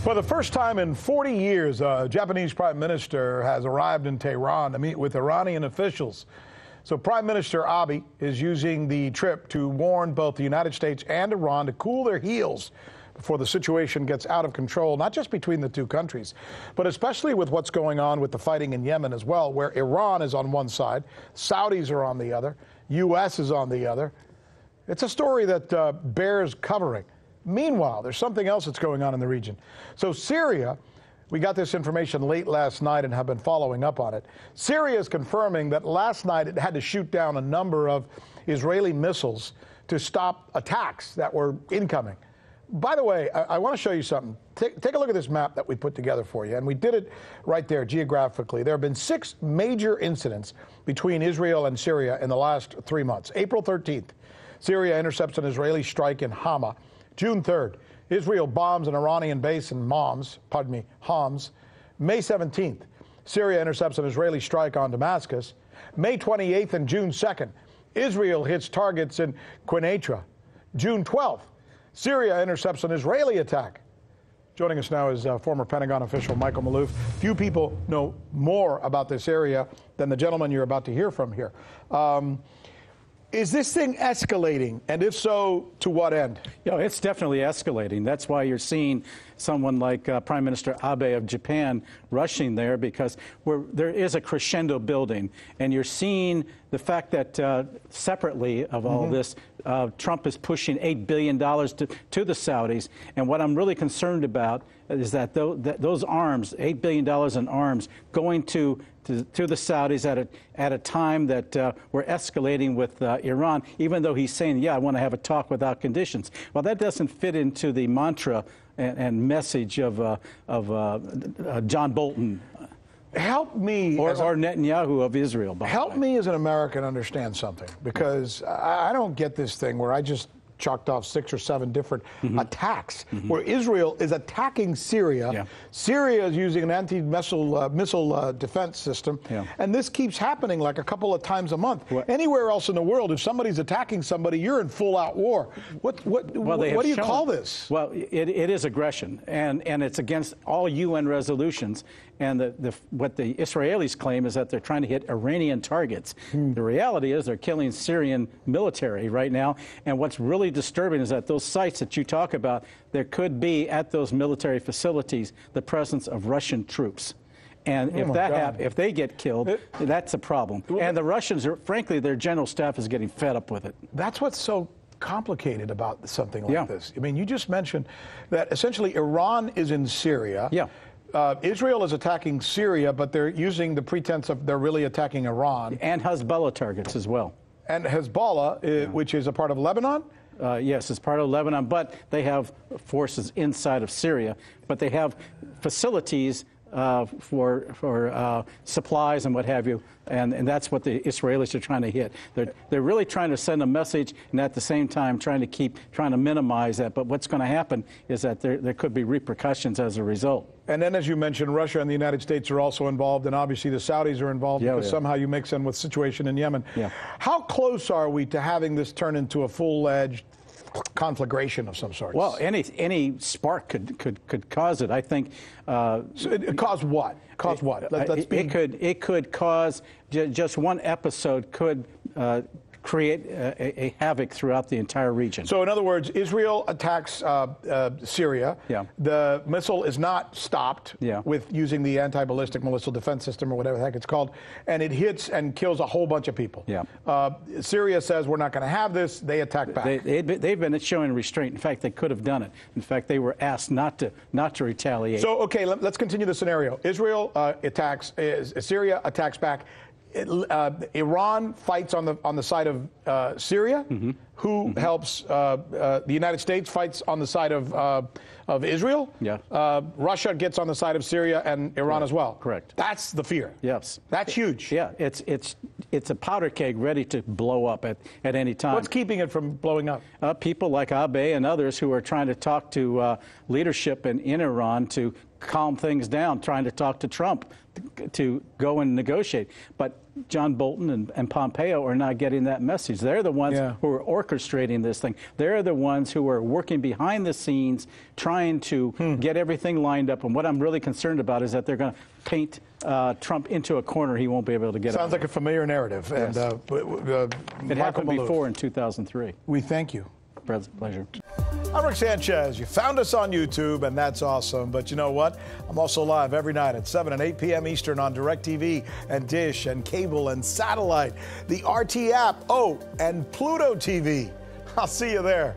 For the first time in 40 years, a Japanese prime minister has arrived in Tehran to meet with Iranian officials. So Prime Minister Abe is using the trip to warn both the United States and Iran to cool their heels before the situation gets out of control, not just between the two countries, but especially with what's going on with the fighting in Yemen as well, where Iran is on one side, Saudis are on the other, U.S. is on the other. It's a story that bears covering. Meanwhile, there's something else that's going on in the region. So Syria, we got this information late last night and have been following up on it. Syria is confirming that last night it had to shoot down a number of Israeli missiles to stop attacks that were incoming. By the way, I want to show you something. Take a look at this map that we put together for you, and we did it right there geographically. There have been 6 major incidents between Israel and Syria in the last 3 months. April 13th, Syria intercepts an Israeli strike in Hama. June 3rd, Israel bombs an Iranian base in Homs. May 17th, Syria intercepts an Israeli strike on Damascus. May 28th and June 2nd, Israel hits targets in Quneitra. June 12th, Syria intercepts an Israeli attack. Joining us now is former Pentagon official Michael Maloof. Few people know more about this area than the gentleman you're about to hear from here. Is this thing escalating? And if so, to what end? Yeah, it's definitely escalating. That's why you're seeing someone like Prime Minister Abe of Japan rushing there, because there is a crescendo building. And you're seeing the fact that separately of all this, Trump is pushing $8 billion to the Saudis. And what I'm really concerned about is that those arms, $8 billion in arms, going to the Saudis at a time that we're escalating with Iran, even though he's saying, yeah, I want to have a talk without conditions. Well, that doesn't fit into the mantra and message of John Bolton. Help me, or Netanyahu of Israel. Help me as an American understand something, because I don't get this thing where I just chalked off 6 or 7 different attacks where Israel is attacking Syria. Yeah. Syria is using an anti-missile defense system, and this keeps happening like a couple of times a month. Anywhere else in the world, if somebody's attacking somebody, you're in full-out war. What do you call this? Well, it is aggression, and it's against all UN resolutions. And what the Israelis claim is that they're trying to hit Iranian targets. The reality is they're killing Syrian military right now. And what's really disturbing is that those sites that you talk about, there could be at those military facilities the presence of Russian troops. And if they get killed, that's a problem. And the Russians, frankly, their general staff is getting fed up with it. That's what's so complicated about something like this. I mean, you just mentioned that essentially Iran is in Syria. Yeah. Israel is attacking Syria, but they're using the pretense of they're really attacking Iran. And Hezbollah targets as well. And Hezbollah, which is a part of Lebanon? Yes, it's part of Lebanon, but they have forces inside of Syria. But they have facilities for supplies and what have you, and that's what the Israelis are trying to hit. They're really trying to send a message, and at the same time trying to minimize that. But what's going to happen is that there could be repercussions as a result. And then, as you mentioned, Russia and the United States are also involved, and obviously the Saudis are involved because somehow you mix in with the situation in Yemen. Yeah. How close are we to having this turn into a full-edged conflagration of some sort? Well, any spark could cause it. I think. So cause what? Cause what? It could cause just one episode could create a havoc throughout the entire region. So, in other words, Israel attacks Syria. Yeah. The missile is not stopped with using the anti-ballistic missile defense system or whatever the heck it's called, and it hits and kills a whole bunch of people. Yeah. Syria says we're not going to have this. They attack back. They've been showing restraint. In fact, they could have done it. In fact, they were asked not to retaliate. So, okay, let's continue the scenario. Israel attacks. Syria attacks back. Iran fights on the side of Syria. Who helps? The United States fights on the side of Israel. Yeah. Russia gets on the side of Syria and Iran as well. Correct. That's the fear. Yes. That's huge. Yeah. It's a powder keg ready to blow up at any time. What's keeping it from blowing up? People like Abe and others who are trying to talk to leadership in Iran to calm things down, trying to talk to Trump to go and negotiate. But John Bolton and Pompeo are not getting that message. They're the ones who are orchestrating this thing. They're the ones who are working behind the scenes, trying to get everything lined up. And what I'm really concerned about is that they're going to paint Trump into a corner he won't be able to get out. Sounds like a familiar narrative. Yes. And it happened before in 2003. We thank you. Pleasure. I'm Rick Sanchez. You found us on YouTube, and that's awesome. But you know what? I'm also live every night at 7 and 8 p.m. Eastern on DirecTV and Dish and cable and satellite, the RT app, and Pluto TV. I'll see you there.